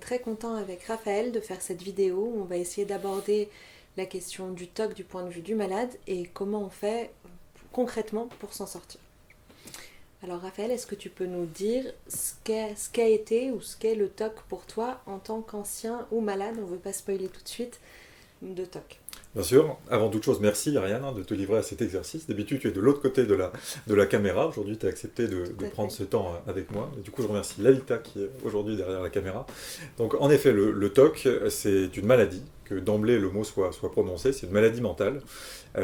très content avec Raphaël de faire cette vidéo où on va essayer d'aborder la question du TOC du point de vue du malade et comment on fait concrètement pour s'en sortir. Alors Raphaël, est-ce que tu peux nous dire ce qu'a été ou ce qu'est le TOC pour toi en tant qu'ancien ou malade, on ne veut pas spoiler tout de suite, de TOC? Bien sûr, avant toute chose, merci Ariane de te livrer à cet exercice. D'habitude, tu es de l'autre côté de la caméra. Aujourd'hui, tu as accepté de prendre ce temps avec moi. Et du coup, je remercie Lalita qui est aujourd'hui derrière la caméra. Donc, en effet, le TOC, c'est une maladie, que d'emblée le mot soit prononcé, c'est une maladie mentale.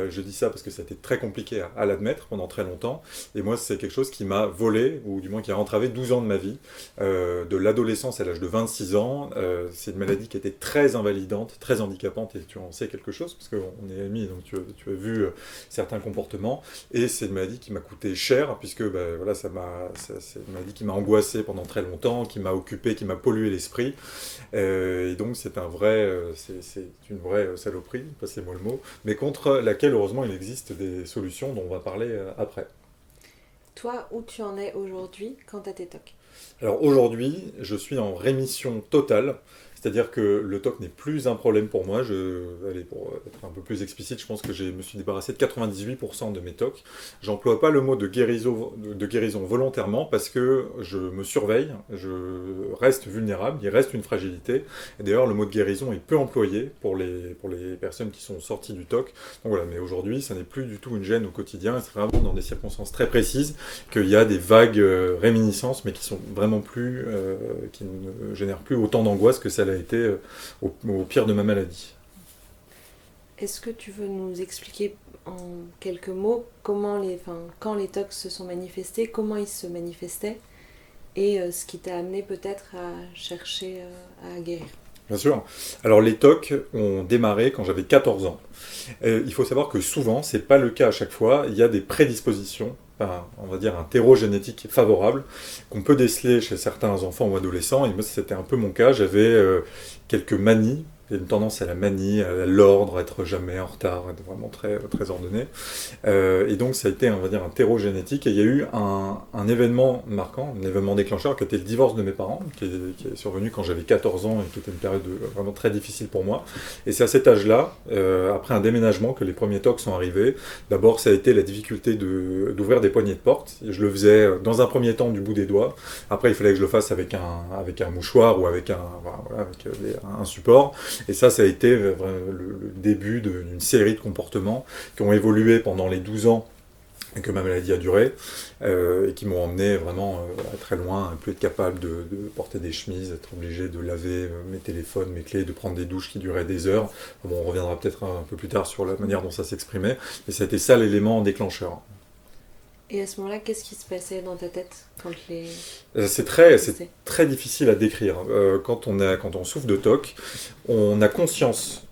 Je dis ça parce que ça a été très compliqué à l'admettre pendant très longtemps. Et moi, c'est quelque chose qui m'a volé, ou du moins qui a entravé 12 ans de ma vie, de l'adolescence à l'âge de 26 ans. C'est une maladie qui était très invalidante, très handicapante, et tu en sais quelque chose, parce qu'on est amis, donc tu as vu certains comportements. Et c'est une maladie qui m'a coûté cher, puisque voilà, c'est une maladie qui m'a angoissé pendant très longtemps, qui m'a occupé, qui m'a pollué l'esprit. Et donc, c'est une vraie saloperie, passez-moi le mot, mais contre laquelle, heureusement, il existe des solutions dont on va parler après. Toi, où tu en es aujourd'hui quant à tes TOC? Alors aujourd'hui, je suis en rémission totale, c'est-à-dire que le TOC n'est plus un problème pour moi. Allez, pour être un peu plus explicite, je pense que je me suis débarrassé de 98% de mes TOC. J'emploie pas le mot de guérison volontairement parce que je me surveille, je reste vulnérable, il reste une fragilité. Et d'ailleurs, le mot de guérison est peu employé pour les personnes qui sont sorties du TOC. Donc voilà, mais aujourd'hui, ça n'est plus du tout une gêne au quotidien. C'est vraiment dans des circonstances très précises qu'il y a des vagues réminiscences, mais qui sont vraiment plus, qui ne génèrent plus autant d'angoisse que ça l'a été au pire de ma maladie. Est-ce que tu veux nous expliquer en quelques mots quand les TOC se sont manifestés, comment ils se manifestaient et ce qui t'a amené peut-être à chercher à guérir? Bien sûr. Alors les TOC ont démarré quand j'avais 14 ans. Il faut savoir que souvent, c'est pas le cas à chaque fois, il y a des prédispositions, on va dire un terreau génétique favorable, qu'on peut déceler chez certains enfants ou adolescents, et moi c'était un peu mon cas, j'avais quelques manies, une tendance à la manie, à l'ordre, à être jamais en retard, à être vraiment très, très ordonné. Et donc ça a été, on va dire, un terreau génétique. Et il y a eu un événement marquant, un événement déclencheur qui était le divorce de mes parents, qui est survenu quand j'avais 14 ans et qui était une période vraiment très difficile pour moi. Et c'est à cet âge-là, après un déménagement, que les premiers TOC sont arrivés. D'abord, ça a été la difficulté d'ouvrir des poignées de porte. Je le faisais dans un premier temps du bout des doigts. Après, il fallait que je le fasse avec un mouchoir ou avec un support. Et ça a été le début d'une série de comportements qui ont évolué pendant les 12 ans que ma maladie a duré, et qui m'ont emmené vraiment très loin, à plus être capable de porter des chemises, être obligé de laver mes téléphones, mes clés, de prendre des douches qui duraient des heures. Bon, on reviendra peut-être un peu plus tard sur la manière dont ça s'exprimait, mais ça a été ça l'élément déclencheur. Et à ce moment-là, qu'est-ce qui se passait dans ta tête quand c'est très difficile à décrire. Quand on souffre de TOC, on a conscience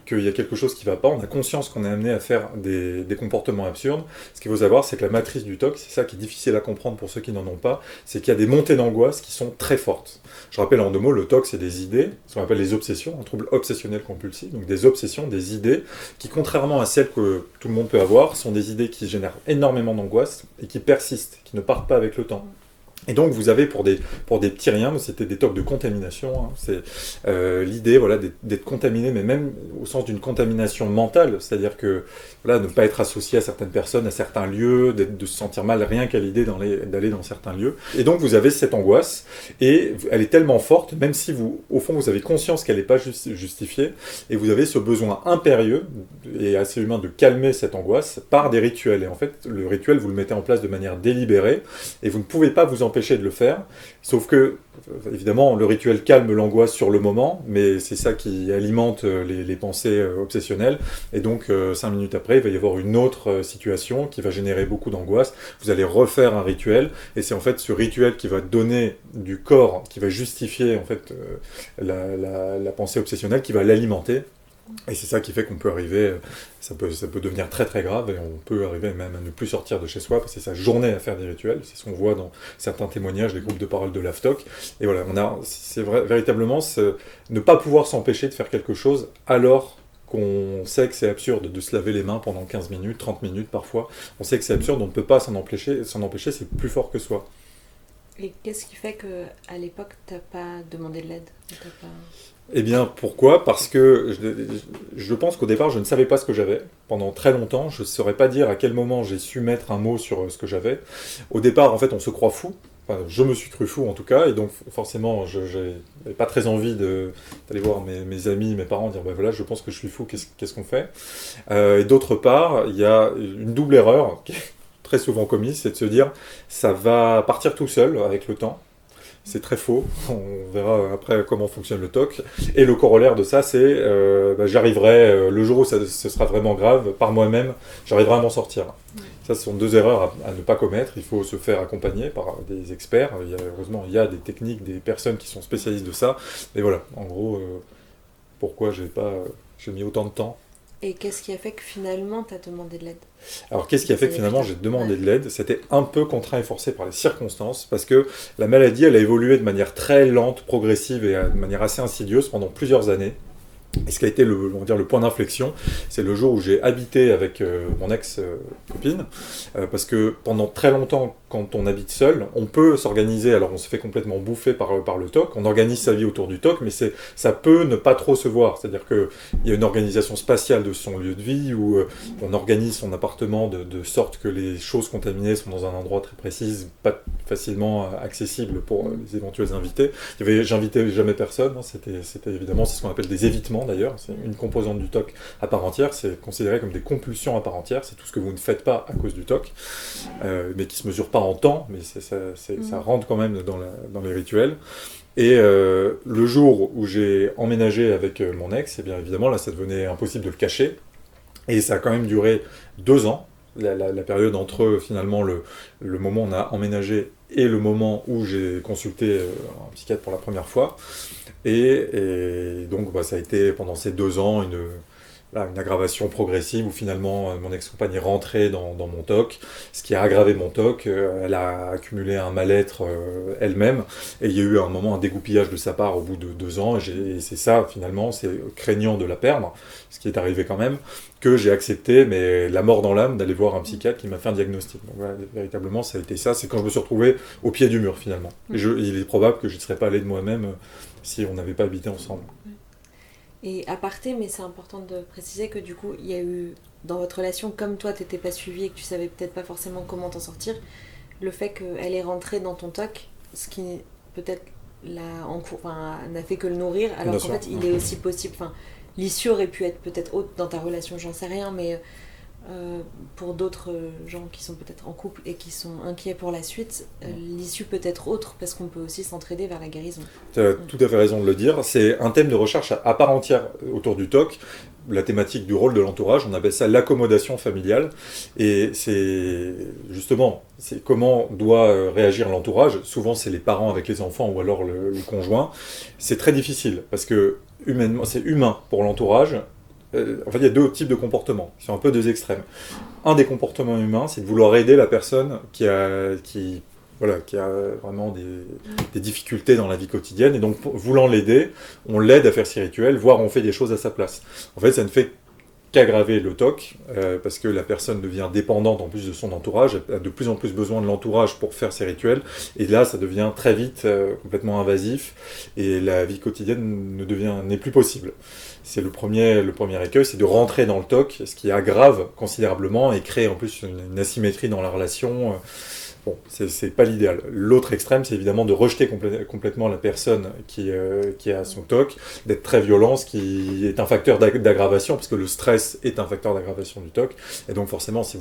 qu'il y a quelque chose qui ne va pas, on a conscience qu'on est amené à faire des comportements absurdes. Ce qu'il faut savoir, c'est que la matrice du TOC, c'est ça qui est difficile à comprendre pour ceux qui n'en ont pas, c'est qu'il y a des montées d'angoisse qui sont très fortes. Je rappelle en deux mots, le TOC, c'est des idées, ce qu'on appelle les obsessions, un trouble obsessionnel compulsif, donc des obsessions, des idées, qui contrairement à celles que tout le monde peut avoir, sont des idées qui génèrent énormément d'angoisse et qui persistent, qui ne partent pas avec le temps. Et donc vous avez pour des petits riens, c'était des TOC de contamination, hein, c'est l'idée voilà, d'être contaminé, mais même au sens d'une contamination mentale, c'est-à-dire que voilà, ne pas être associé à certaines personnes, à certains lieux, de se sentir mal rien qu'à l'idée d'aller dans certains lieux. Et donc vous avez cette angoisse, et elle est tellement forte, même si au fond vous avez conscience qu'elle n'est pas justifiée, et vous avez ce besoin impérieux et assez humain de calmer cette angoisse par des rituels. Et en fait, le rituel, vous le mettez en place de manière délibérée, et vous ne pouvez pas vous empêcher de le faire, sauf que, évidemment, le rituel calme l'angoisse sur le moment, mais c'est ça qui alimente les pensées obsessionnelles, et donc 5 minutes après, il va y avoir une autre situation qui va générer beaucoup d'angoisse, vous allez refaire un rituel, et c'est en fait ce rituel qui va donner du corps, qui va justifier en fait la pensée obsessionnelle, qui va l'alimenter. Et c'est ça qui fait qu'on peut arriver, ça peut devenir très très grave, et on peut arriver même à ne plus sortir de chez soi, passer sa journée à faire des rituels. C'est ce qu'on voit dans certains témoignages des groupes de parole de l'AFTOC. Et voilà, c'est véritablement ne pas pouvoir s'empêcher de faire quelque chose alors qu'on sait que c'est absurde de se laver les mains pendant 15 minutes, 30 minutes parfois. On sait que c'est absurde, on ne peut pas s'en empêcher, c'est plus fort que soi. Et qu'est-ce qui fait qu'à l'époque, tu n'as pas demandé de l'aide? Pas... Eh bien, pourquoi? Parce que je pense qu'au départ, je ne savais pas ce que j'avais. Pendant très longtemps, je ne saurais pas dire à quel moment j'ai su mettre un mot sur ce que j'avais. Au départ, en fait, on se croit fou. Enfin, je me suis cru fou, en tout cas, et donc forcément, je n'avais pas très envie d'aller voir mes amis, mes parents, dire, ben voilà, je pense que je suis fou, qu'est-ce qu'on fait? Et d'autre part, il y a une double erreur qui est très souvent commise, c'est de se dire, ça va partir tout seul avec le temps. C'est très faux, on verra après comment fonctionne le TOC. Et le corollaire de ça, c'est j'arriverai, le jour où ce sera vraiment grave, par moi-même, j'arriverai à m'en sortir. Ça, ce sont deux erreurs à ne pas commettre. Il faut se faire accompagner par des experts. Heureusement, il y a des techniques, des personnes qui sont spécialistes de ça. Mais voilà, en gros, pourquoi j'ai mis autant de temps. Et qu'est-ce qui a fait que finalement, tu as demandé de l'aide? Alors, qu'est-ce qui a fait que finalement j'ai demandé de l'aide? C'était un peu contraint et forcé par les circonstances, parce que la maladie, elle a évolué de manière très lente, progressive et de manière assez insidieuse pendant plusieurs années. Et ce qui a été on va dire, le point d'inflexion, c'est le jour où j'ai habité avec mon ex-copine, parce que pendant très longtemps, quand on habite seul, on peut s'organiser, alors on se fait complètement bouffer par le TOC, on organise sa vie autour du TOC, mais ça peut ne pas trop se voir, c'est-à-dire qu'il y a une organisation spatiale de son lieu de vie, où on organise son appartement de sorte que les choses contaminées sont dans un endroit très précis, pas facilement accessible pour les éventuels invités. J'invitais jamais personne, hein, c'était évidemment, c'est ce qu'on appelle des évitements d'ailleurs, c'est une composante du TOC à part entière, c'est considéré comme des compulsions à part entière, c'est tout ce que vous ne faites pas à cause du TOC, mais qui ne se mesure pas en temps, mais ça rentre quand même dans les rituels. Et le jour où j'ai emménagé avec mon ex, et bien évidemment là ça devenait impossible de le cacher, et ça a quand même duré 2 ans, la période entre finalement le moment où on a emménagé et le moment où j'ai consulté un psychiatre pour la première fois. Et donc ça a été pendant ces 2 ans une aggravation progressive où finalement mon ex-compagne est rentrée dans mon TOC, ce qui a aggravé mon TOC. Elle a accumulé un mal-être elle-même, et il y a eu un moment un dégoupillage de sa part au bout de 2 ans, et c'est ça finalement, c'est craignant de la perdre, ce qui est arrivé quand même, que j'ai accepté, mais la mort dans l'âme, d'aller voir un psychiatre qui m'a fait un diagnostic. Donc voilà, véritablement ça a été ça, c'est quand je me suis retrouvé au pied du mur finalement. Et il est probable que je ne serais pas allé de moi-même si on n'avait pas habité ensemble. Et à parté, mais c'est important de préciser que du coup, il y a eu, dans votre relation, comme toi, tu n'étais pas suivi et que tu savais peut-être pas forcément comment t'en sortir, le fait qu'elle est rentrée dans ton TOC, ce qui peut-être n'a fait que le nourrir, alors qu'en fait, il est aussi possible, l'issue aurait pu être peut-être haute dans ta relation, j'en sais rien, mais pour d'autres gens qui sont peut-être en couple et qui sont inquiets pour la suite, l'issue peut être autre, parce qu'on peut aussi s'entraider vers la guérison. Tu as tout à fait raison de le dire. C'est un thème de recherche à part entière autour du TOC, la thématique du rôle de l'entourage, on appelle ça l'accommodation familiale, et c'est justement comment doit réagir l'entourage. Souvent c'est les parents avec les enfants ou alors le conjoint. C'est très difficile, parce que humainement, c'est humain pour l'entourage. En fait, il y a 2 types de comportements, qui sont un peu 2 extrêmes. Un des comportements humains, c'est de vouloir aider la personne qui a vraiment des difficultés dans la vie quotidienne, et donc, voulant l'aider, on l'aide à faire ses rituels, voire on fait des choses à sa place. En fait, ça ne fait qu'aggraver le TOC, parce que la personne devient dépendante en plus de son entourage, elle a de plus en plus besoin de l'entourage pour faire ses rituels, et là ça devient très vite complètement invasif, et la vie quotidienne n'est plus possible. C'est le premier écueil, c'est de rentrer dans le TOC, ce qui aggrave considérablement et crée en plus une asymétrie dans la relation. Bon, c'est pas l'idéal. L'autre extrême, c'est évidemment de rejeter complètement la personne qui a son TOC, d'être très violent, ce qui est un facteur d'aggravation, parce que le stress est un facteur d'aggravation du TOC. Et donc forcément, si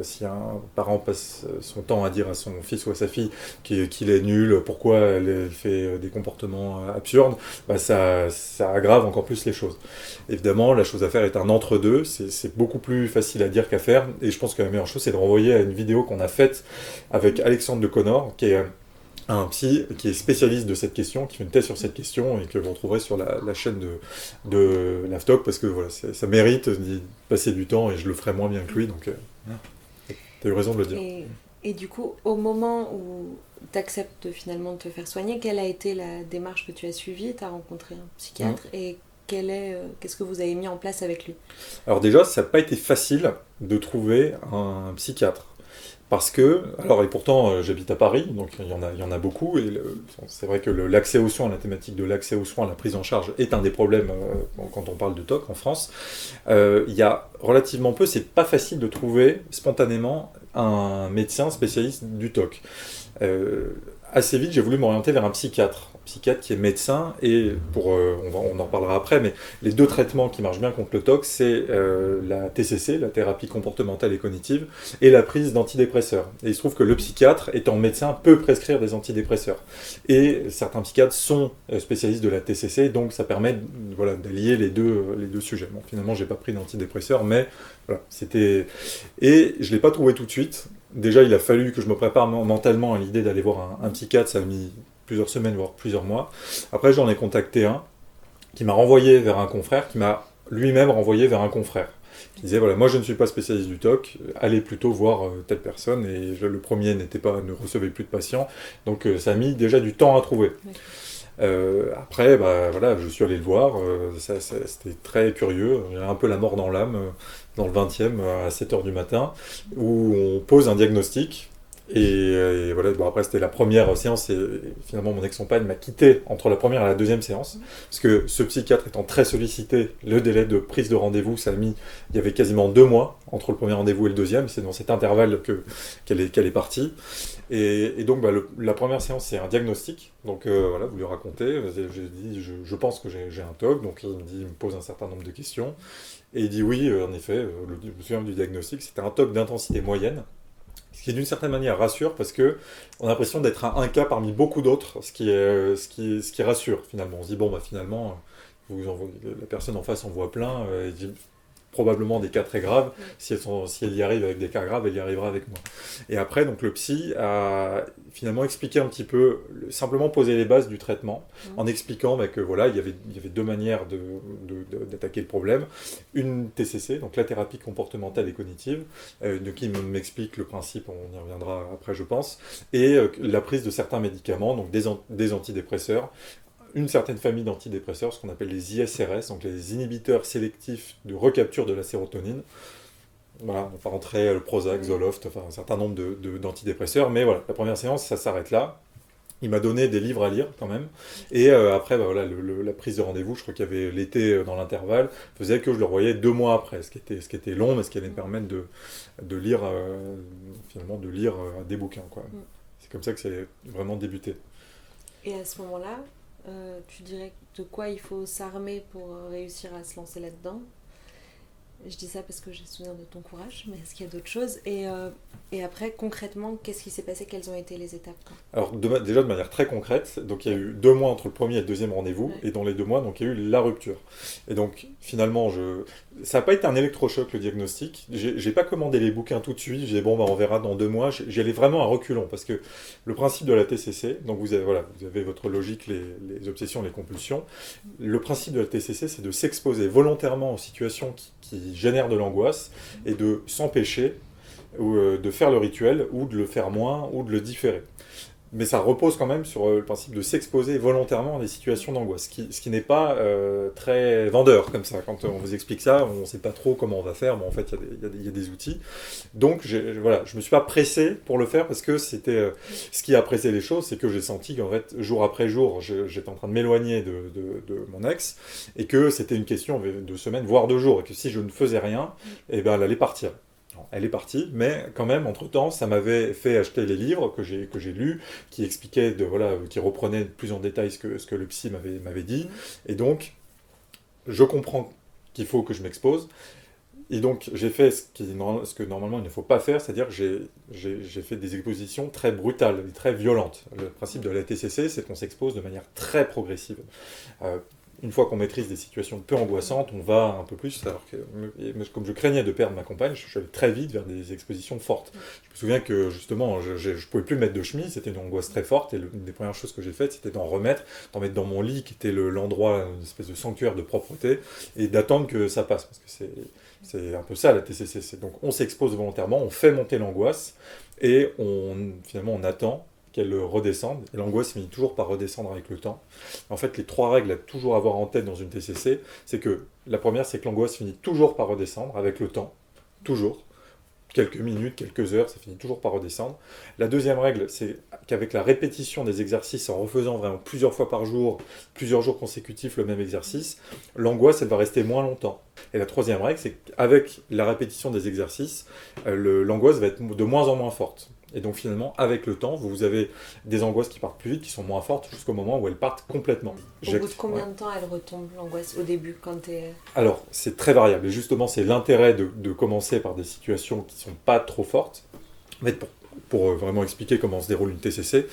si un parent passe son temps à dire à son fils ou à sa fille qu'il est nul, pourquoi elle fait des comportements absurdes, ça aggrave encore plus les choses. Évidemment, la chose à faire est un entre-deux, c'est beaucoup plus facile à dire qu'à faire, et je pense que la meilleure chose, c'est de renvoyer à une vidéo qu'on a faite avec Alexandre de Connor, qui est un psy qui est spécialiste de cette question, qui fait une thèse sur cette question, et que vous retrouverez sur la chaîne de l'AFTOC, parce que voilà, ça mérite d'y passer du temps, et je le ferai moins bien que lui, donc tu as eu raison de le dire. Et du coup, au moment où tu acceptes finalement de te faire soigner, quelle a été la démarche que tu as suivie? Tu as rencontré un psychiatre, et qu'est-ce que vous avez mis en place avec lui? Alors déjà, ça n'a pas été facile de trouver un psychiatre. Parce que, alors et pourtant j'habite à Paris, donc il y en a beaucoup, et c'est vrai que l'accès aux soins, la thématique de l'accès aux soins, la prise en charge est un des problèmes quand on parle de TOC en France. Il y a relativement peu, c'est pas facile de trouver spontanément un médecin spécialiste du TOC. Assez vite, j'ai voulu m'orienter vers un psychiatre qui est médecin, et on en reparlera après, mais les deux traitements qui marchent bien contre le TOC, c'est la TCC, la thérapie comportementale et cognitive, et la prise d'antidépresseurs. Et il se trouve que le psychiatre, étant médecin, peut prescrire des antidépresseurs. Et certains psychiatres sont spécialistes de la TCC, donc ça permet voilà, d'allier les deux sujets. Bon, finalement, j'ai pas pris d'antidépresseurs, mais voilà, c'était... Et je l'ai pas trouvé tout de suite. Déjà, il a fallu que je me prépare mentalement à l'idée d'aller voir un psychiatre, ça a mis plusieurs semaines, voire plusieurs mois. Après, j'en ai contacté un qui m'a renvoyé vers un confrère, qui m'a lui-même renvoyé vers un confrère. Qui disait, voilà, moi je ne suis pas spécialiste du TOC, allez plutôt voir telle personne, et le premier ne recevait plus de patients, donc ça a mis déjà du temps à trouver. Après, bah, voilà, je suis allé le voir, c'était très curieux, j'avais un peu la mort dans l'âme, dans le 20e, à 7h du matin, où on pose un diagnostic. Et voilà, bon, après c'était la première séance, et finalement mon ex-compagne m'a quitté entre la première et la deuxième séance, parce que ce psychiatre étant très sollicité, le délai de prise de rendez-vous, il y avait quasiment 2 mois entre le premier rendez-vous et le deuxième, c'est dans cet intervalle qu'elle est partie. Et donc bah, la première séance c'est un diagnostic, donc voilà, vous lui racontez, j'ai dit je pense que j'ai un TOC, donc il me pose un certain nombre de questions, et il dit oui, en effet, je me souviens du diagnostic, c'était un TOC d'intensité moyenne, ce qui d'une certaine manière rassure parce que on a l'impression d'être un cas parmi beaucoup d'autres, ce qui rassure finalement. On se dit bon bah finalement la personne en face en voit plein, et dit probablement des cas très graves. Si elle y arrive avec des cas graves, elle y arrivera avec moi. Et après, donc le psy a finalement expliqué un petit peu, simplement poser les bases du traitement, en expliquant que voilà, il y avait deux manières d'attaquer le problème. Une TCC, donc la thérapie comportementale et cognitive, qui m'explique le principe, on y reviendra après je pense, et la prise de certains médicaments, donc des antidépresseurs, une certaine famille d'antidépresseurs, ce qu'on appelle les ISRS, donc les inhibiteurs sélectifs de recapture de la sérotonine. Voilà, on va pas rentrer le Prozac, Zoloft, enfin un certain nombre d'antidépresseurs, mais voilà, la première séance, ça s'arrête là. Il m'a donné des livres à lire quand même, et après, bah, voilà, la prise de rendez-vous, je crois qu'il y avait l'été dans l'intervalle, faisait que je le revoyais 2 mois après, ce qui était long, mais ce qui allait me permettre de lire, finalement, des bouquins, quoi. C'est comme ça que c'est vraiment débuté. Et à ce moment-là, tu dirais de quoi il faut s'armer pour réussir à se lancer là-dedans? Je dis ça parce que j'ai souvenir de ton courage, mais est-ce qu'il y a d'autres choses? Et après, concrètement, qu'est-ce qui s'est passé? Quelles ont été les étapes, quoi? Alors déjà de manière très concrète, donc il y a eu 2 mois entre le premier et le deuxième rendez-vous, et dans les 2 mois, donc il y a eu la rupture. Et donc finalement, ça n'a pas été un électrochoc le diagnostic. J'ai pas commandé les bouquins tout de suite. J'ai dit bon bah on verra dans 2 mois. J'y allais vraiment à reculons parce que le principe de la TCC, donc vous avez votre logique, les obsessions, les compulsions. Le principe de la TCC, c'est de s'exposer volontairement aux situations qui génèrent de l'angoisse et de s'empêcher ou de faire le rituel, ou de le faire moins, ou de le différer. Mais ça repose quand même sur le principe de s'exposer volontairement à des situations d'angoisse, ce qui n'est pas très vendeur comme ça. Quand on vous explique ça, on ne sait pas trop comment on va faire, mais en fait il y a des outils. Donc voilà, je ne me suis pas pressé pour le faire parce que c'était ce qui a pressé les choses, c'est que j'ai senti qu'en fait, jour après jour, j'étais en train de m'éloigner de mon ex, et que c'était une question de semaines, voire de jours, et que si je ne faisais rien, eh ben, elle allait partir. Elle est partie, mais quand même, entre-temps, ça m'avait fait acheter les livres que j'ai lus, qui expliquaient, qui reprenaient plus en détail ce que le psy m'avait dit. Et donc, je comprends qu'il faut que je m'expose. Et donc, j'ai fait ce que normalement il ne faut pas faire, c'est-à-dire que j'ai fait des expositions très brutales, très violentes. Le principe de la TCC, c'est qu'on s'expose de manière très progressive. Une fois qu'on maîtrise des situations peu angoissantes, on va un peu plus, alors que comme je craignais de perdre ma compagne, je suis allé très vite vers des expositions fortes. Je me souviens que justement, je ne pouvais plus mettre de chemise, c'était une angoisse très forte, et une des premières choses que j'ai faites, c'était d'en mettre dans mon lit, qui était l'endroit, une espèce de sanctuaire de propreté, et d'attendre que ça passe, parce que c'est un peu ça la TCC. Donc on s'expose volontairement, on fait monter l'angoisse, et finalement on attend qu'elle redescende, et l'angoisse finit toujours par redescendre avec le temps. En fait, les 3 règles à toujours avoir en tête dans une TCC, c'est que la première, c'est que l'angoisse finit toujours par redescendre avec le temps, toujours. quelques minutes, quelques heures, ça finit toujours par redescendre. La deuxième règle, c'est qu'avec la répétition des exercices, en refaisant vraiment plusieurs fois par jour, plusieurs jours consécutifs le même exercice, l'angoisse, elle va rester moins longtemps. Et la troisième règle, c'est qu'avec la répétition des exercices, l'angoisse va être de moins en moins forte. Et donc finalement, avec le temps, vous avez des angoisses qui partent plus vite, qui sont moins fortes, jusqu'au moment où elles partent complètement. Au bout de combien de temps elle retombe, l'angoisse, au début, quand tu es... Alors, c'est très variable. Et justement, c'est l'intérêt de commencer par des situations qui ne sont pas trop fortes. En fait, pour vraiment expliquer comment se déroule une TCC,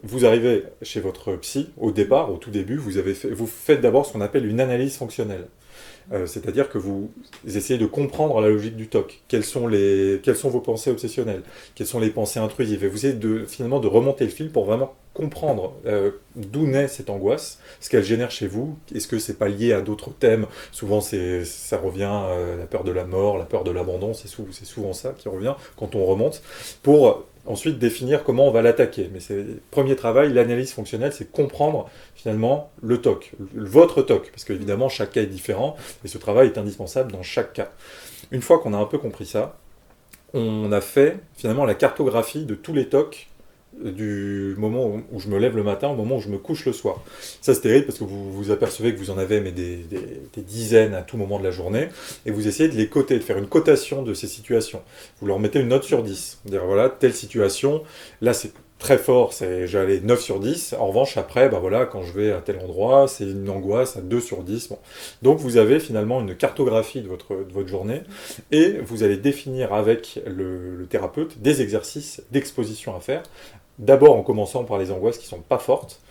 vous arrivez chez votre psy, au départ, au tout début, vous faites d'abord ce qu'on appelle une analyse fonctionnelle. C'est-à-dire que vous essayez de comprendre la logique du TOC. Quelles sont vos pensées obsessionnelles? Quelles sont les pensées intrusives? Et vous essayez finalement de remonter le fil pour vraiment comprendre d'où naît cette angoisse, ce qu'elle génère chez vous. Est-ce que c'est pas lié à d'autres thèmes? Souvent, ça revient, la peur de la mort, la peur de l'abandon, c'est souvent ça qui revient quand on remonte, pour ensuite définir comment on va l'attaquer. Mais c'est le premier travail, l'analyse fonctionnelle, c'est comprendre finalement le TOC, votre TOC, parce qu'évidemment chaque cas est différent, et ce travail est indispensable dans chaque cas. Une fois qu'on a un peu compris ça, on a fait finalement la cartographie de tous les TOC du moment où je me lève le matin au moment où je me couche le soir. Ça c'est terrible parce que vous vous apercevez que vous en avez mais des dizaines à tout moment de la journée et vous essayez de les coter, de faire une cotation de ces situations. Vous leur mettez une note sur 10. Dire voilà, telle situation, là c'est très fort, j'allais 9 sur 10. En revanche, après, voilà, quand je vais à tel endroit, c'est une angoisse à 2 sur 10. Bon. Donc vous avez finalement une cartographie de votre journée et vous allez définir avec le thérapeute des exercices d'exposition à faire. D'abord en commençant par les angoisses qui ne sont pas fortes,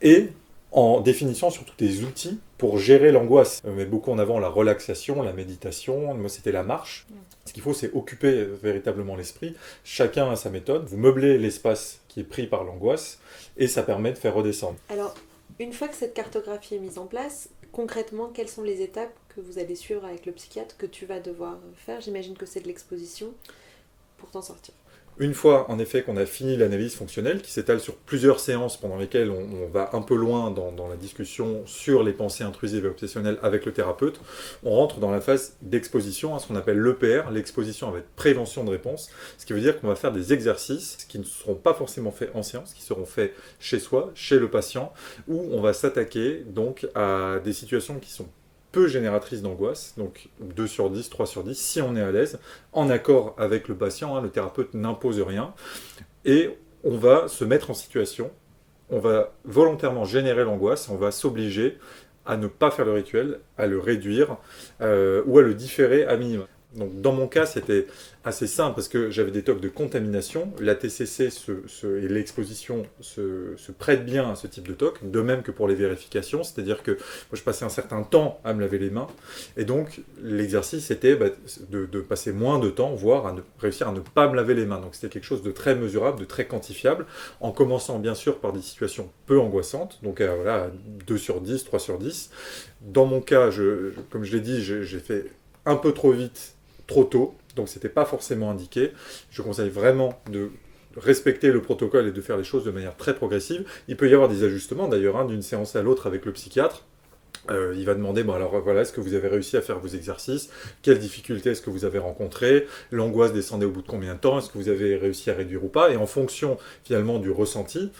et en définissant surtout des outils pour gérer l'angoisse. On met beaucoup en avant la relaxation, la méditation, moi c'était la marche. Ce qu'il faut, c'est occuper véritablement l'esprit. Chacun a sa méthode, vous meublez l'espace qui est pris par l'angoisse, et ça permet de faire redescendre. Alors, une fois que cette cartographie est mise en place, concrètement, quelles sont les étapes que vous allez suivre avec le psychiatre, que tu vas devoir faire? J'imagine que c'est de l'exposition pour t'en sortir. Une fois, en effet, qu'on a fini l'analyse fonctionnelle, qui s'étale sur plusieurs séances pendant lesquelles on va un peu loin dans la discussion sur les pensées intrusives et obsessionnelles avec le thérapeute, on rentre dans la phase d'exposition, à ce qu'on appelle l'EPR, l'exposition avec prévention de réponse, ce qui veut dire qu'on va faire des exercices qui ne seront pas forcément faits en séance, qui seront faits chez soi, chez le patient, où on va s'attaquer donc à des situations qui sont peu génératrice d'angoisse, donc 2 sur 10, 3 sur 10, si on est à l'aise, en accord avec le patient, le thérapeute n'impose rien, et on va se mettre en situation, on va volontairement générer l'angoisse, on va s'obliger à ne pas faire le rituel, à le réduire, ou à le différer à minima. Donc dans mon cas, c'était assez simple parce que j'avais des TOC de contamination. La TCC et l'exposition se prêtent bien à ce type de TOC, de même que pour les vérifications. C'est-à-dire que moi, je passais un certain temps à me laver les mains. Et donc, l'exercice était de passer moins de temps, voire réussir à ne pas me laver les mains. Donc c'était quelque chose de très mesurable, de très quantifiable, en commençant bien sûr par des situations peu angoissantes. Donc voilà, 2 sur 10, 3 sur 10. Dans mon cas, comme je l'ai dit, j'ai fait un peu trop vite, trop tôt, donc c'était pas forcément indiqué. Je conseille vraiment de respecter le protocole et de faire les choses de manière très progressive. Il peut y avoir des ajustements d'ailleurs d'une séance à l'autre avec le psychiatre. Il va demander, alors voilà, est-ce que vous avez réussi à faire vos exercices? Quelles difficultés est-ce que vous avez rencontrées? L'angoisse descendait au bout de combien de temps? Est-ce que vous avez réussi à réduire ou pas? Et en fonction finalement du ressenti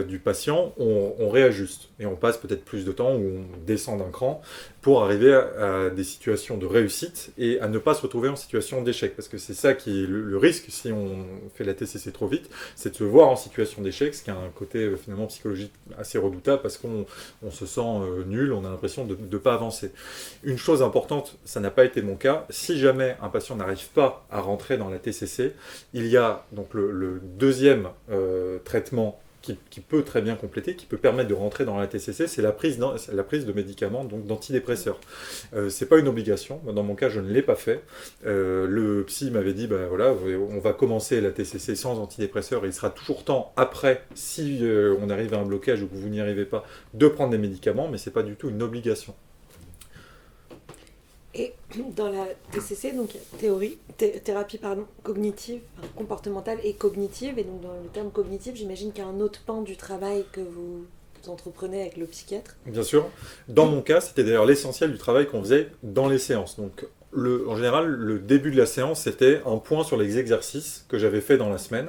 du patient, on réajuste. Et on passe peut-être plus de temps ou on descend d'un cran pour arriver à des situations de réussite et à ne pas se retrouver en situation d'échec. Parce que c'est ça qui est le risque si on fait la TCC trop vite, c'est de se voir en situation d'échec, ce qui a un côté finalement psychologique assez redoutable parce qu'on se sent nul, on a l'impression de ne pas avancer. Une chose importante, ça n'a pas été mon cas, si jamais un patient n'arrive pas à rentrer dans la TCC, il y a donc le deuxième traitement qui peut très bien compléter, qui peut permettre de rentrer dans la TCC, c'est la prise de médicaments, donc d'antidépresseurs. C'est pas une obligation, dans mon cas je ne l'ai pas fait. Le psy m'avait dit, voilà, on va commencer la TCC sans antidépresseurs, et il sera toujours temps après, si on arrive à un blocage ou que vous n'y arrivez pas, de prendre des médicaments, mais c'est pas du tout une obligation. Et dans la TCC, donc thérapie cognitive, comportementale et cognitive, et donc dans le terme cognitif, j'imagine qu'il y a un autre pan du travail que vous entreprenez avec le psychiatre. Bien sûr. Dans mon cas, c'était d'ailleurs l'essentiel du travail qu'on faisait dans les séances. Donc En général, le début de la séance, c'était un point sur les exercices que j'avais fait dans la semaine.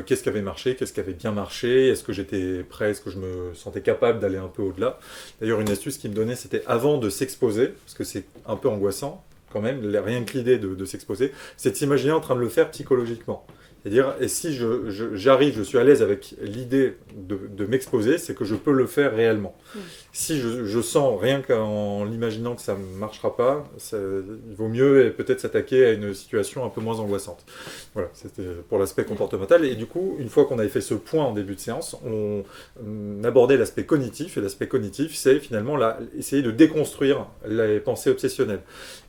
Qu'est-ce qui avait marché, qu'est-ce qui avait bien marché, est-ce que j'étais prêt, est-ce que je me sentais capable d'aller un peu au-delà. D'ailleurs, une astuce qu'il me donnait, c'était avant de s'exposer, parce que c'est un peu angoissant quand même, rien que l'idée de s'exposer, c'est de s'imaginer en train de le faire psychologiquement. C'est-à-dire, et si j'arrive, je suis à l'aise avec l'idée de m'exposer, c'est que je peux le faire réellement. Si je sens, rien qu'en l'imaginant que ça ne marchera pas, il vaut mieux peut-être s'attaquer à une situation un peu moins angoissante. Voilà, c'était pour l'aspect comportemental. Et du coup, une fois qu'on avait fait ce point en début de séance, on abordait l'aspect cognitif. Et l'aspect cognitif, c'est finalement essayer de déconstruire les pensées obsessionnelles.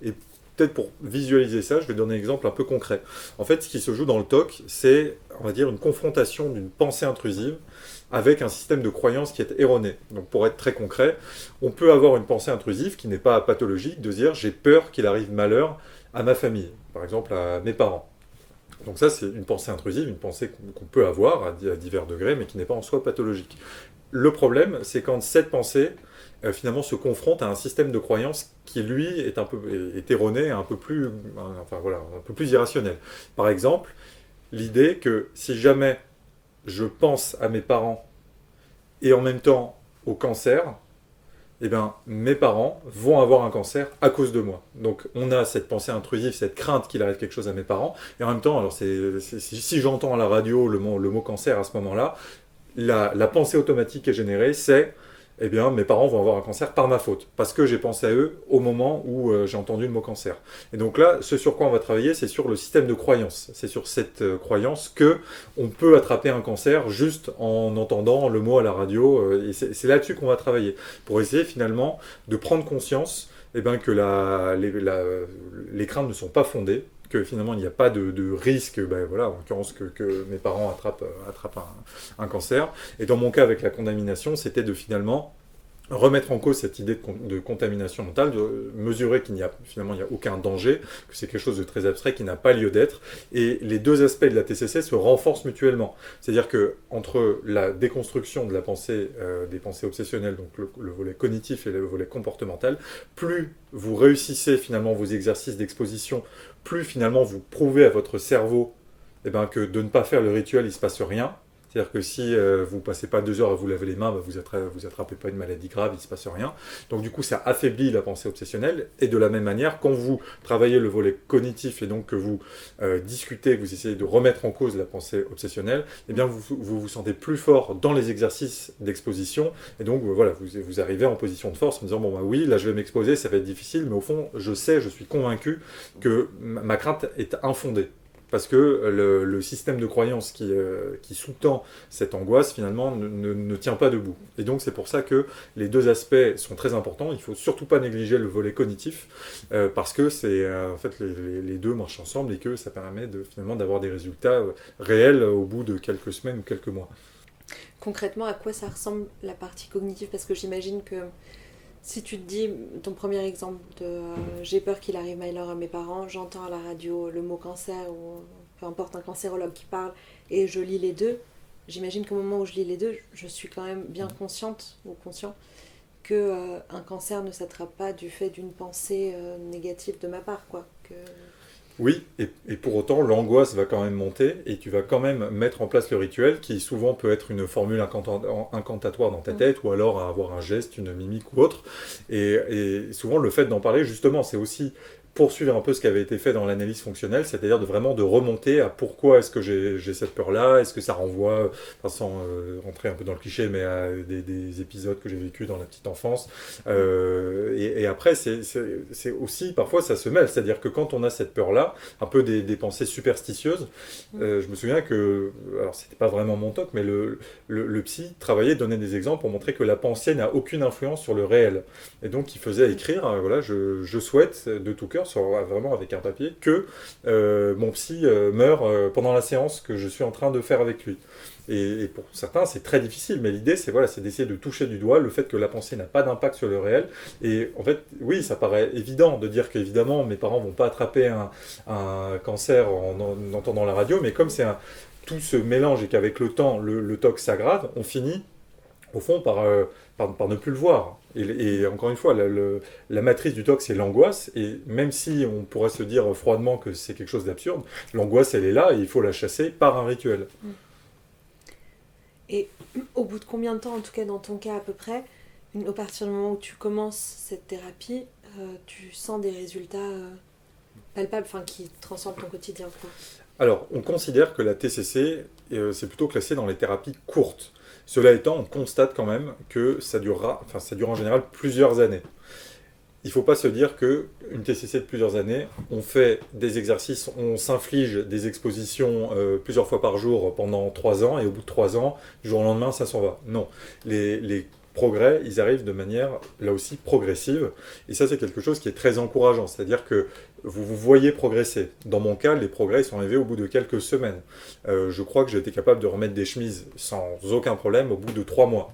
Et peut-être pour visualiser ça, je vais donner un exemple un peu concret. En fait, ce qui se joue dans le TOC, c'est, on va dire, une confrontation d'une pensée intrusive avec un système de croyance qui est erroné. Donc pour être très concret, on peut avoir une pensée intrusive qui n'est pas pathologique, de dire j'ai peur qu'il arrive malheur à ma famille, par exemple à mes parents. Donc ça, c'est une pensée intrusive, une pensée qu'on peut avoir à divers degrés, mais qui n'est pas en soi pathologique. Le problème, c'est quand cette pensée finalement se confronte à un système de croyance qui, lui, est erroné, un peu plus irrationnel. Par exemple, l'idée que si jamais je pense à mes parents et en même temps au cancer, eh bien, mes parents vont avoir un cancer à cause de moi. Donc, on a cette pensée intrusive, cette crainte qu'il arrive quelque chose à mes parents. Et en même temps, alors si j'entends à la radio le mot cancer à ce moment-là, la pensée automatique qui est générée, c'est eh bien, mes parents vont avoir un cancer par ma faute, parce que j'ai pensé à eux au moment où j'ai entendu le mot cancer. Et donc là, ce sur quoi on va travailler, c'est sur le système de croyance. C'est sur cette croyance que on peut attraper un cancer juste en entendant le mot à la radio. Et c'est là-dessus qu'on va travailler, pour essayer finalement de prendre conscience que les craintes ne sont pas fondées, que finalement il n'y a pas de risque, en l'occurrence que mes parents attrapent un cancer. Et dans mon cas avec la contamination, c'était de finalement remettre en cause cette idée de contamination mentale, de mesurer qu'il n'y a aucun danger, que c'est quelque chose de très abstrait qui n'a pas lieu d'être. Et les deux aspects de la TCC se renforcent mutuellement. C'est-à-dire que entre la déconstruction de la pensée, des pensées obsessionnelles, donc le volet cognitif et le volet comportemental, plus vous réussissez finalement vos exercices d'exposition, plus finalement vous prouvez à votre cerveau que de ne pas faire le rituel, il ne se passe rien. C'est-à-dire que si vous ne passez pas 2 heures à vous laver les mains, vous attrapez pas une maladie grave, il ne se passe rien. Donc du coup, ça affaiblit la pensée obsessionnelle. Et de la même manière, quand vous travaillez le volet cognitif et donc que vous discutez, que vous essayez de remettre en cause la pensée obsessionnelle, eh bien vous sentez plus fort dans les exercices d'exposition. Et donc voilà, vous arrivez en position de force en disant, oui, là je vais m'exposer, ça va être difficile, mais au fond, je suis convaincu que ma crainte est infondée. Parce que le système de croyance qui sous-tend cette angoisse, finalement, ne tient pas debout. Et donc, c'est pour ça que les deux aspects sont très importants. Il ne faut surtout pas négliger le volet cognitif, parce que en fait, les deux marchent ensemble et que ça permet finalement d'avoir des résultats réels au bout de quelques semaines ou quelques mois. Concrètement, à quoi ça ressemble la partie cognitive ? Parce que j'imagine que si tu te dis, ton premier exemple de j'ai peur qu'il arrive malheur à mes parents, j'entends à la radio le mot cancer ou peu importe un cancérologue qui parle et je lis les deux, j'imagine qu'au moment où je lis les deux, je suis quand même bien consciente ou conscient que un cancer ne s'attrape pas du fait d'une pensée négative de ma part, quoi. Oui, et pour autant, l'angoisse va quand même monter et tu vas quand même mettre en place le rituel qui souvent peut être une formule incantatoire dans ta tête ou alors avoir un geste, une mimique ou autre. Et souvent, le fait d'en parler, justement, c'est aussi poursuivre un peu ce qui avait été fait dans l'analyse fonctionnelle, c'est-à-dire vraiment de remonter à pourquoi est-ce que j'ai cette peur-là, est-ce que ça renvoie, sans rentrer un peu dans le cliché, mais à des épisodes que j'ai vécus dans la petite enfance. Et après, c'est aussi, parfois, ça se mêle, c'est-à-dire que quand on a cette peur-là, un peu des pensées superstitieuses, je me souviens que, alors c'était pas vraiment mon toc, mais le psy travaillait, donnait des exemples pour montrer que la pensée n'a aucune influence sur le réel. Et donc, il faisait écrire, voilà, je souhaite de tout cœur, vraiment avec un papier, que mon psy meurt pendant la séance que je suis en train de faire avec lui. Et pour certains, c'est très difficile, mais l'idée, c'est d'essayer de toucher du doigt le fait que la pensée n'a pas d'impact sur le réel. Et en fait, oui, ça paraît évident de dire qu'évidemment, mes parents ne vont pas attraper un cancer en entendant la radio, mais comme tout se mélange et qu'avec le temps, le TOC s'aggrave, on finit au fond, par ne plus le voir. Et encore une fois, la matrice du TOC, c'est l'angoisse, et même si on pourrait se dire froidement que c'est quelque chose d'absurde, l'angoisse, elle est là, et il faut la chasser par un rituel. Et au bout de combien de temps, en tout cas dans ton cas à peu près, à partir du moment où tu commences cette thérapie, tu sens des résultats palpables, enfin qui transforment ton quotidien, quoi. Alors, on considère que la TCC, c'est plutôt classé dans les thérapies courtes. Cela étant, on constate quand même que ça dure en général plusieurs années. Il ne faut pas se dire qu'une TCC de plusieurs années, on fait des exercices, on s'inflige des expositions plusieurs fois par jour pendant 3 ans, et au bout de 3 ans, du jour au lendemain, ça s'en va. Non. Les progrès, ils arrivent de manière, là aussi, progressive. Et ça, c'est quelque chose qui est très encourageant. C'est-à-dire que vous voyez progresser. Dans mon cas, les progrès sont arrivés au bout de quelques semaines. Je crois que j'ai été capable de remettre des chemises sans aucun problème au bout de 3 mois.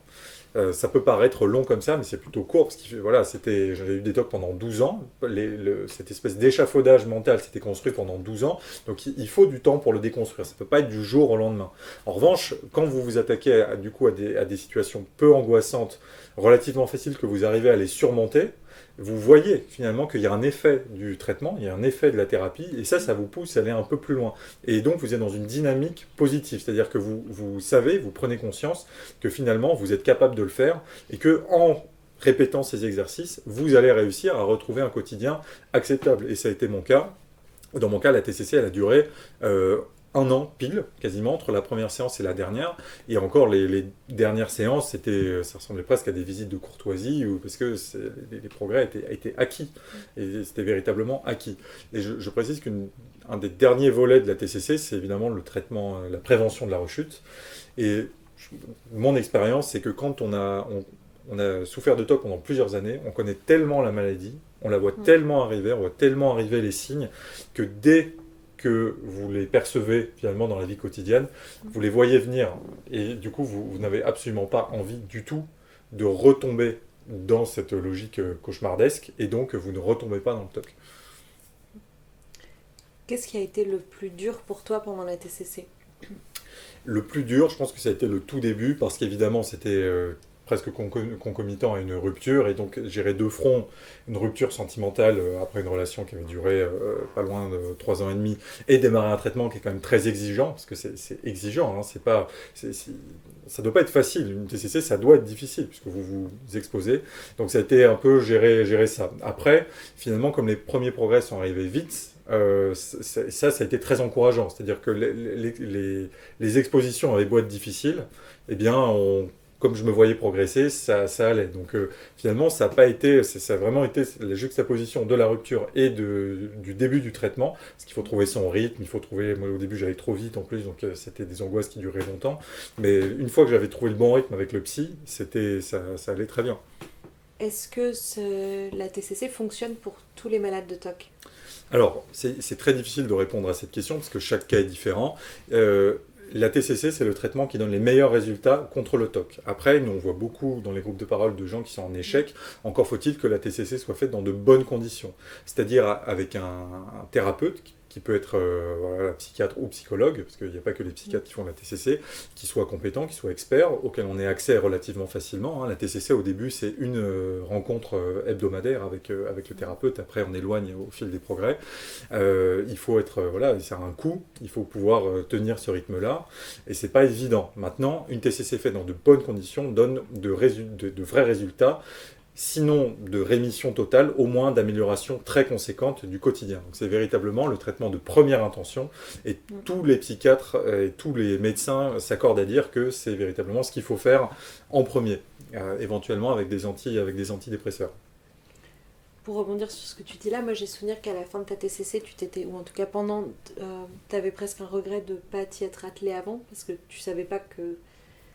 Ça peut paraître long comme ça, mais c'est plutôt court, parce que voilà, j'avais eu des TOC pendant 12 ans, cette espèce d'échafaudage mental s'était construit pendant 12 ans, donc il faut du temps pour le déconstruire, ça ne peut pas être du jour au lendemain. En revanche, quand vous vous attaquez à des situations peu angoissantes, relativement faciles, que vous arrivez à les surmonter, vous voyez finalement qu'il y a un effet du traitement, il y a un effet de la thérapie, et ça vous pousse à aller un peu plus loin. Et donc vous êtes dans une dynamique positive, c'est-à-dire que vous savez, vous prenez conscience que finalement vous êtes capable de le faire, et que en répétant ces exercices, vous allez réussir à retrouver un quotidien acceptable. Et ça a été mon cas. Dans mon cas, la TCC, elle a duré 1 an pile, quasiment, entre la première séance et la dernière. Et encore, les dernières séances, ça ressemblait presque à des visites de courtoisie, parce que les progrès étaient acquis. Et c'était véritablement acquis. Et je précise qu'un des derniers volets de la TCC, c'est évidemment le traitement, la prévention de la rechute. Et mon expérience, c'est que quand on a souffert de TOC pendant plusieurs années, on connaît tellement la maladie, on la voit tellement arriver, on voit tellement arriver les signes, que dès que vous les percevez finalement dans la vie quotidienne, vous les voyez venir. Et du coup, vous n'avez absolument pas envie du tout de retomber dans cette logique cauchemardesque, et donc vous ne retombez pas dans le TOC. Qu'est-ce qui a été le plus dur pour toi pendant la TCC ? Le plus dur, je pense que ça a été le tout début, parce qu'évidemment, c'était presque concomitant à une rupture, et donc gérer de front une rupture sentimentale après une relation qui avait duré pas loin de 3 ans et demi, et démarrer un traitement qui est quand même très exigeant, parce que c'est exigeant, hein, ça doit pas être facile, une TCC ça doit être difficile, puisque vous vous exposez, donc ça a été un peu gérer ça. Après, finalement, comme les premiers progrès sont arrivés vite, ça a été très encourageant, c'est-à-dire que les expositions avaient beau être difficiles, eh bien, comme je me voyais progresser, ça allait. Donc finalement, ça a vraiment été la juxtaposition de la rupture et du début du traitement, parce qu'il faut trouver son rythme, moi au début j'allais trop vite en plus, donc c'était des angoisses qui duraient longtemps, mais une fois que j'avais trouvé le bon rythme avec le psy, ça allait très bien. Est-ce que la TCC fonctionne pour tous les malades de TOC ? Alors, c'est très difficile de répondre à cette question, parce que chaque cas est différent. La TCC, c'est le traitement qui donne les meilleurs résultats contre le TOC. Après, nous, on voit beaucoup dans les groupes de parole de gens qui sont en échec. Encore faut-il que la TCC soit faite dans de bonnes conditions. C'est-à-dire avec un thérapeute qui peut être voilà, psychiatre ou psychologue, parce qu'il n'y a pas que les psychiatres qui font la TCC, qui soit compétent, qui soit expert, auquel on ait accès relativement facilement. Hein. La TCC, au début, c'est une rencontre hebdomadaire avec le thérapeute. Après, on éloigne au fil des progrès. Il faut être, voilà, c'est un coût. Il faut pouvoir tenir ce rythme-là. Et c'est pas évident. Maintenant, une TCC faite dans de bonnes conditions donne de vrais résultats, sinon de rémission totale, au moins d'amélioration très conséquente du quotidien. Donc c'est véritablement le traitement de première intention, et tous les psychiatres et tous les médecins s'accordent à dire que c'est véritablement ce qu'il faut faire en premier, éventuellement avec des antidépresseurs. Pour rebondir sur ce que tu dis là, moi j'ai souvenir qu'à la fin de ta TCC, ou en tout cas pendant, tu avais presque un regret de ne pas t'y être attelé avant, parce que tu savais pas que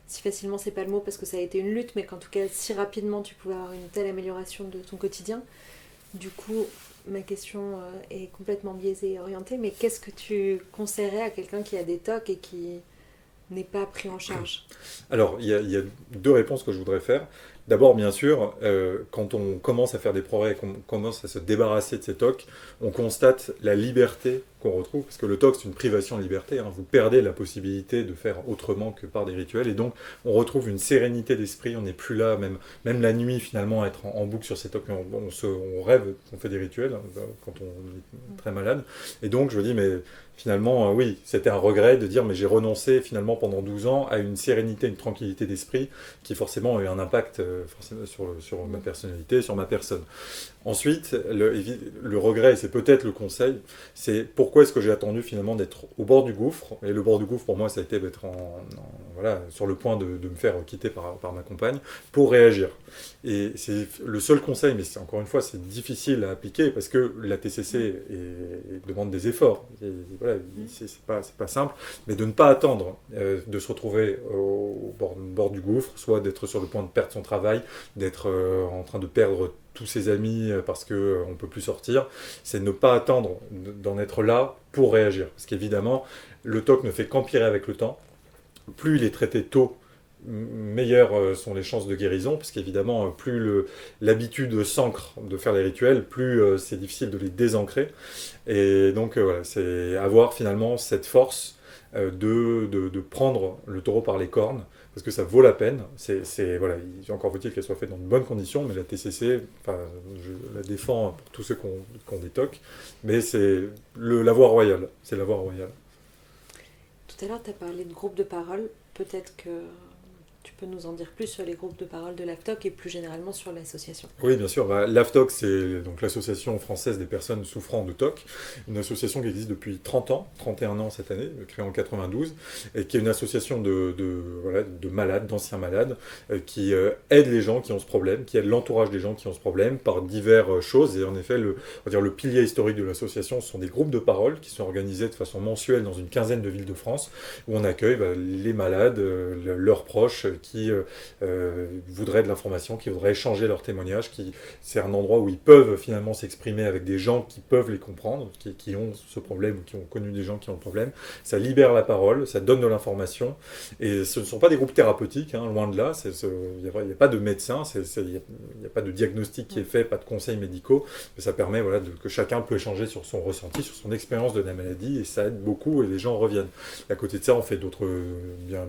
si facilement, c'est pas le mot parce que ça a été une lutte, mais qu'en tout cas si rapidement tu pouvais avoir une telle amélioration de ton quotidien. Du coup, ma question est complètement biaisée et orientée, mais qu'est-ce que tu conseillerais à quelqu'un qui a des TOC et qui n'est pas pris en charge ? Alors, il y a 2 réponses que je voudrais faire. D'abord, bien sûr, quand on commence à faire des progrès, qu'on commence à se débarrasser de ces TOC, on constate la liberté qu'on retrouve, parce que le TOC, c'est une privation de liberté, hein. Vous perdez la possibilité de faire autrement que par des rituels, et donc on retrouve une sérénité d'esprit, on n'est plus là, même la nuit, finalement, à être en boucle sur ces TOC, on rêve qu'on fait des rituels, hein, quand on est très malade, et donc je me dis, mais finalement, oui, c'était un regret de dire, mais j'ai renoncé finalement pendant 12 ans à une sérénité, une tranquillité d'esprit qui forcément a eu un impact forcément sur ma personnalité, sur ma personne. Ensuite, le regret, et c'est peut-être le conseil, c'est pourquoi est-ce que j'ai attendu finalement d'être au bord du gouffre. Et le bord du gouffre, pour moi, ça a été d'être voilà, sur le point de me faire quitter par ma compagne pour réagir. Et c'est le seul conseil, mais encore une fois, c'est difficile à appliquer parce que la TCC demande des efforts. Et voilà, c'est pas simple, mais de ne pas attendre de se retrouver au bord du gouffre, soit d'être sur le point de perdre son travail, d'être en train de perdre tous ses amis parce qu'on ne peut plus sortir, c'est ne pas attendre d'en être là pour réagir. Parce qu'évidemment, le TOC ne fait qu'empirer avec le temps. Plus il est traité tôt, meilleures sont les chances de guérison, parce qu'évidemment, plus l'habitude s'ancre de faire les rituels, plus c'est difficile de les désancrer. Et donc, voilà, c'est avoir finalement cette force de prendre le taureau par les cornes, parce que ça vaut la peine. Voilà, encore faut-il qu'elle soit faite dans de bonnes conditions, mais la TCC, enfin, je la défends pour tous ceux qui ont des TOC, mais c'est la voie royale. C'est la voie royale. Tout à l'heure, tu as parlé de groupes de parole. Peut-être que tu peux nous en dire plus sur les groupes de parole de l'AFTOC et plus généralement sur l'association. Oui, bien sûr. L'AFTOC, c'est donc l'Association française des personnes souffrant de TOC, une association qui existe depuis 30 ans, 31 ans cette année, créée en 92, et qui est une association de malades, d'anciens malades, qui aide les gens qui ont ce problème, qui aide l'entourage des gens qui ont ce problème par diverses choses. Et en effet, on va dire, le pilier historique de l'association, ce sont des groupes de parole qui sont organisés de façon mensuelle dans une quinzaine de villes de France, où on accueille les malades, leurs proches, qui voudraient de l'information, qui voudraient échanger leurs témoignages, c'est un endroit où ils peuvent finalement s'exprimer avec des gens qui peuvent les comprendre, qui ont ce problème ou qui ont connu des gens qui ont le problème. Ça libère la parole, ça donne de l'information, et ce ne sont pas des groupes thérapeutiques, hein, loin de là, il n'y a pas de médecin, il n'y a pas de diagnostic qui est fait, pas de conseils médicaux, mais ça permet que chacun peut échanger sur son ressenti, sur son expérience de la maladie, et ça aide beaucoup, et les gens reviennent. Et à côté de ça, on fait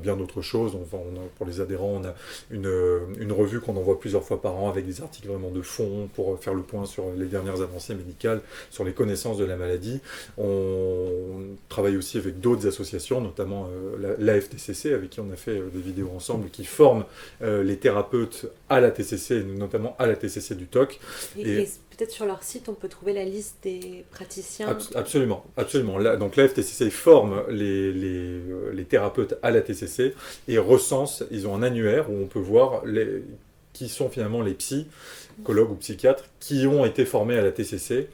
bien d'autres choses. Pour les adhérents, on a une revue qu'on envoie plusieurs fois par an avec des articles vraiment de fond pour faire le point sur les dernières avancées médicales, sur les connaissances de la maladie. On travaille aussi avec d'autres associations, notamment l'AFTCC, avec qui on a fait des vidéos ensemble, qui forment les thérapeutes à la TCC, notamment à la TCC du TOC. Et peut-être sur leur site, on peut trouver la liste des praticiens. Absolument. Donc l'AFTCC forme les thérapeutes à la TCC et recense, ils ont un annuaire où on peut voir qui sont finalement les psychologues ou psychiatres qui ont été formés à la TCC.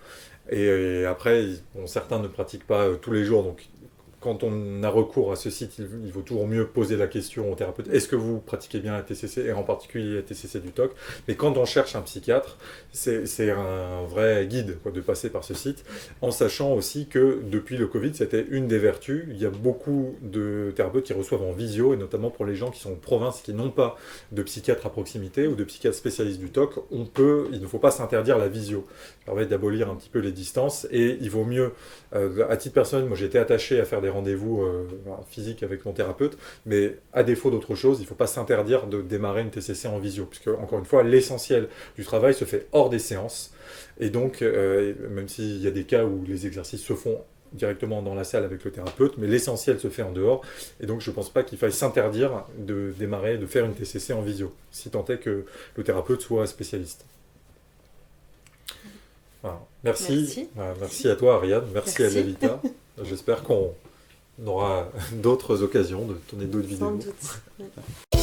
Et après, certains ne pratiquent pas tous les jours, donc quand on a recours à ce site, il vaut toujours mieux poser la question au thérapeute, est-ce que vous pratiquez bien la TCC, et en particulier la TCC du TOC. Mais quand on cherche un psychiatre, c'est un vrai guide de passer par ce site, en sachant aussi que depuis le Covid, c'était une des vertus. Il y a beaucoup de thérapeutes qui reçoivent en visio, et notamment pour les gens qui sont en province, qui n'ont pas de psychiatre à proximité ou de psychiatre spécialiste du TOC, il ne faut pas s'interdire la visio. Ça permet d'abolir un petit peu les distances, et il vaut mieux, à titre personnel, moi j'ai été attaché à faire des rendez-vous physiques avec mon thérapeute, mais à défaut d'autre chose, il ne faut pas s'interdire de démarrer une TCC en visio, puisque encore une fois, l'essentiel du travail se fait hors des séances, et donc, même s'il y a des cas où les exercices se font directement dans la salle avec le thérapeute, mais l'essentiel se fait en dehors, et donc je ne pense pas qu'il faille s'interdire de faire une TCC en visio, si tant est que le thérapeute soit spécialiste. Voilà. Merci à toi, Ariane, merci. À Lolita. J'espère qu'on aura d'autres occasions de tourner d'autres vidéos. Sans doute.